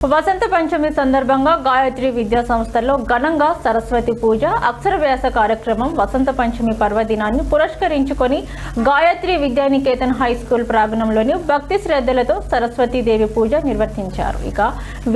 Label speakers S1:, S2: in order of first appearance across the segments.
S1: వసంత పంచమి సందర్భంగా గాయత్రి విద్యా సంస్థల్లో ఘనంగా సరస్వతి పూజ అక్షరవ్యాస కార్యక్రమం వసంత పంచమి పర్వదినాన్ని పురస్కరించుకొని గాయత్రి విద్యానికేతన్ హై స్కూల్ ప్రాంగణంలోని భక్తి శ్రద్ధలతో సరస్వతీదేవి పూజ నిర్వర్తించారు. ఇక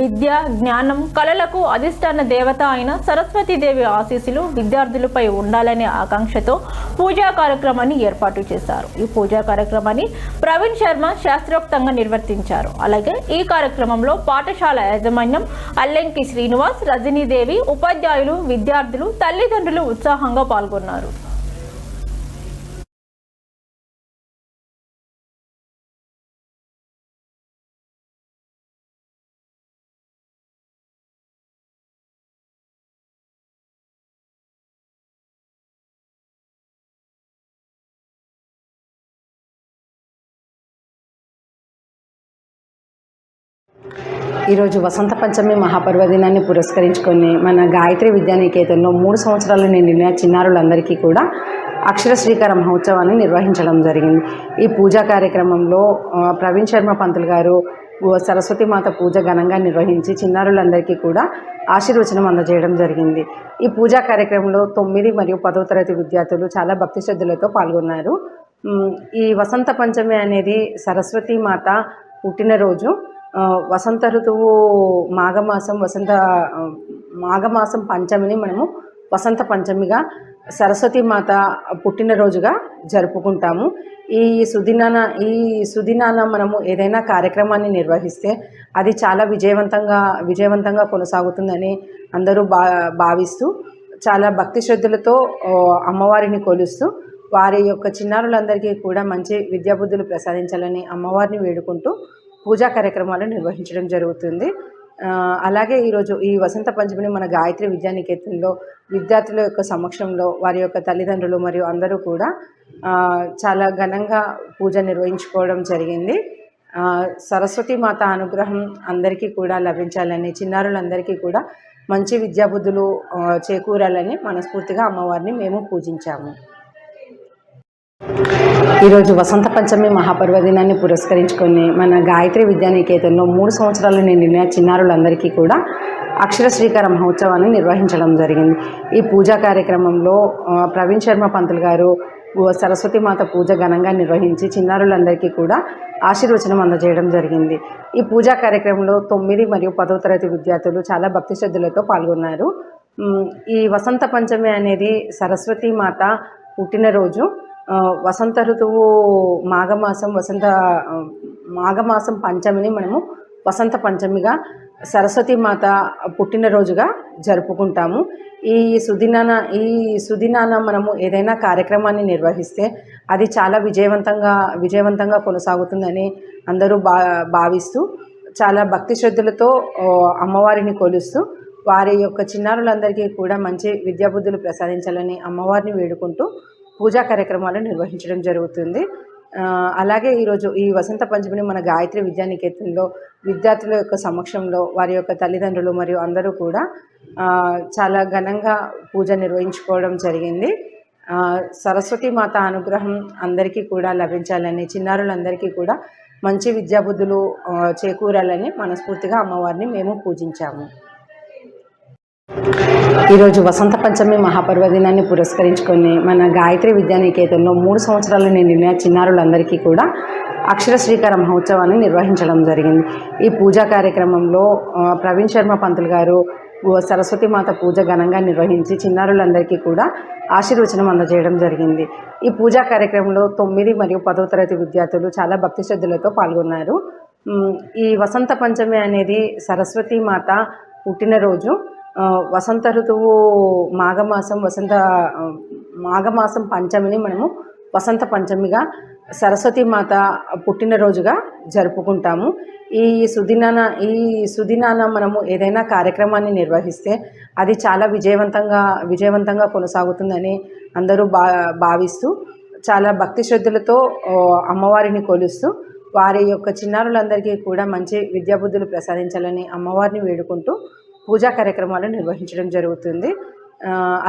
S1: విద్య జ్ఞానం కళలకు అధిష్టాన దేవత అయిన సరస్వతీదేవి ఆశీస్సులు విద్యార్థులపై ఉండాలనే ఆకాంక్షతో పూజా కార్యక్రమాన్ని ఏర్పాటు చేశారు. ఈ పూజా కార్యక్రమాన్ని ప్రవీణ్ శర్మ శాస్త్రోక్తంగా నిర్వర్తించారు. అలాగే ఈ కార్యక్రమంలో పాఠశాల యాజమాన్యం అల్లెంకి శ్రీనివాస్, రజనీదేవి, ఉపాధ్యాయులు, విద్యార్థులు, తల్లిదండ్రులు ఉత్సాహంగా పాల్గొన్నారు.
S2: ఈరోజు వసంత పంచమి మహాపర్వదినాన్ని పురస్కరించుకొని మన గాయత్రి విద్యానికేతన్లో 3 సంవత్సరాలు నిండిన చిన్నారులందరికీ కూడా అక్షర శ్రీకార మహోత్సవాన్ని నిర్వహించడం జరిగింది. ఈ పూజా కార్యక్రమంలో ప్రవీణ్ శర్మ పంతులు గారు సరస్వతి మాత పూజ ఘనంగా నిర్వహించి చిన్నారులందరికీ కూడా ఆశీర్వచనం అందజేయడం జరిగింది. ఈ పూజా కార్యక్రమంలో 9 మరియు 10వ తరగతి విద్యార్థులు చాలా భక్తి శ్రద్ధలతో పాల్గొన్నారు. ఈ వసంత పంచమి అనేది సరస్వతి మాత పుట్టినరోజు. వసంత ఋతువు మాఘమాసం పంచమిని మనము వసంత పంచమిగా సరస్వతి మాత పుట్టినరోజుగా జరుపుకుంటాము. ఈ సుదినాన మనము ఏదైనా కార్యక్రమాన్ని నిర్వహిస్తే అది చాలా విజయవంతంగా కొనసాగుతుందని అందరూ భావిస్తూ చాలా భక్తి శ్రద్ధలతో అమ్మవారిని కొలుస్తూ వారి యొక్క చిన్నారులందరికీ కూడా మంచి విద్యాబుద్ధులు ప్రసాదించాలని అమ్మవారిని వేడుకుంటూ పూజా కార్యక్రమాలు నిర్వహించడం జరుగుతుంది. అలాగే ఈరోజు ఈ వసంత పంచమిని మన గాయత్రి విద్యానికేతన్లో విద్యార్థుల యొక్క సమక్షంలో వారి యొక్క తల్లిదండ్రులు మరియు అందరూ కూడా చాలా ఘనంగా పూజ నిర్వహించుకోవడం జరిగింది. సరస్వతి మాత అనుగ్రహం అందరికీ కూడా లభించాలని, చిన్నారులందరికీ కూడా మంచి విద్యాబుద్ధులు చేకూరాలని మనస్ఫూర్తిగా అమ్మవారిని మేము పూజించాము. ఈరోజు వసంత పంచమి మహాపర్వదినాన్ని పురస్కరించుకొని మన గాయత్రి విద్యానికేతన్లో 3 సంవత్సరాలు నిండిన చిన్నారులందరికీ కూడా అక్షర శ్రీకార మహోత్సవాన్ని నిర్వహించడం జరిగింది. ఈ పూజా కార్యక్రమంలో ప్రవీణ్ శర్మ పంతులు గారు సరస్వతి మాత పూజ ఘనంగా నిర్వహించి చిన్నారులందరికీ కూడా ఆశీర్వచనం అందజేయడం జరిగింది. ఈ పూజా కార్యక్రమంలో 9 మరియు 10వ తరగతి విద్యార్థులు చాలా భక్తి శ్రద్ధలతో పాల్గొన్నారు. ఈ వసంత పంచమి అనేది సరస్వతి మాత పుట్టినరోజు. వసంత ఋతువు మాఘమాసం పంచమిని మనము వసంత పంచమిగా సరస్వతి మాత పుట్టినరోజుగా జరుపుకుంటాము. ఈ సుదినాన మనము ఏదైనా కార్యక్రమాన్ని నిర్వహిస్తే అది చాలా విజయవంతంగా కొనసాగుతుందని అందరూ భావిస్తూ చాలా భక్తి శ్రద్ధలతో అమ్మవారిని కొలుస్తూ వారి యొక్క చిన్నారులందరికీ కూడా మంచి విద్యాబుద్ధులు ప్రసాదించాలని అమ్మవారిని వేడుకుంటూ పూజా కార్యక్రమాలు నిర్వహించడం జరుగుతుంది. అలాగే ఈరోజు ఈ వసంత పంచమిని మన గాయత్రి విద్యానికేతన్లో విద్యార్థుల యొక్క సమక్షంలో వారి యొక్క తల్లిదండ్రులు మరియు అందరూ కూడా చాలా ఘనంగా పూజ నిర్వహించుకోవడం జరిగింది. సరస్వతి మాత అనుగ్రహం అందరికీ కూడా లభించాలని, చిన్నారులందరికీ కూడా మంచి విద్యాబుద్ధులు చేకూరాలని మనస్ఫూర్తిగా అమ్మవారిని మేము పూజించాము. ఈరోజు వసంత పంచమి మహాపర్వదినాన్ని పురస్కరించుకొని మన గాయత్రి విద్యానికేతన్లో 3 సంవత్సరాలు నిండిన చిన్నారులందరికీ కూడా అక్షర శ్రీకార మహోత్సవాన్ని నిర్వహించడం జరిగింది. ఈ పూజా కార్యక్రమంలో ప్రవీణ్ శర్మ పంతులు గారు సరస్వతి మాత పూజ ఘనంగా నిర్వహించి చిన్నారులందరికీ కూడా ఆశీర్వచనం అందజేయడం జరిగింది. ఈ పూజా కార్యక్రమంలో 9 మరియు 10వ తరగతి విద్యార్థులు చాలా భక్తి శ్రద్ధలతో పాల్గొన్నారు. ఈ వసంత పంచమి అనేది సరస్వతి మాత పుట్టినరోజు. వసంత ఋతువు మాఘమాసం పంచమిని మనము వసంత పంచమిగా సరస్వతి మాత పుట్టినరోజుగా జరుపుకుంటాము. ఈ సుదినాన మనము ఏదైనా కార్యక్రమాన్ని నిర్వహిస్తే అది చాలా విజయవంతంగా కొనసాగుతుందని అందరూ భావిస్తూ చాలా భక్తి శ్రద్ధలతో అమ్మవారిని కొలుస్తూ వారి యొక్క చిన్నారులందరికీ కూడా మంచి విద్యాబుద్ధులు ప్రసాదించాలని అమ్మవారిని వేడుకుంటూ పూజా కార్యక్రమాలు నిర్వహించడం జరుగుతుంది.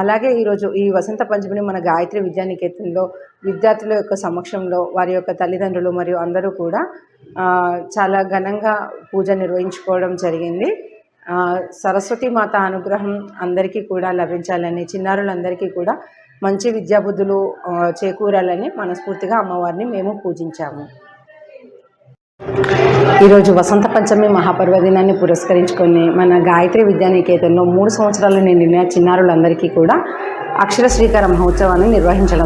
S2: అలాగే ఈరోజు ఈ వసంత పంచమిని మన గాయత్రి విద్యానికేతన్లో విద్యార్థుల యొక్క సమక్షంలో వారి యొక్క తల్లిదండ్రులు మరియు అందరూ కూడా చాలా ఘనంగా పూజ నిర్వహించుకోవడం జరిగింది. సరస్వతి మాత అనుగ్రహం అందరికీ కూడా లభించాలని, చిన్నారులందరికీ కూడా మంచి విద్యాబుద్ధులు చేకూరాలని మనస్ఫూర్తిగా అమ్మవారిని మేము పూజించాము. ఈరోజు వసంత పంచమి మహాపర్వదినాన్ని పురస్కరించుకొని మన గాయత్రి విద్యానికేతన్లో 3 సంవత్సరాలు నిండిన చిన్నారులందరికీ కూడా అక్షర శ్రీకార మహోత్సవాన్ని నిర్వహించడం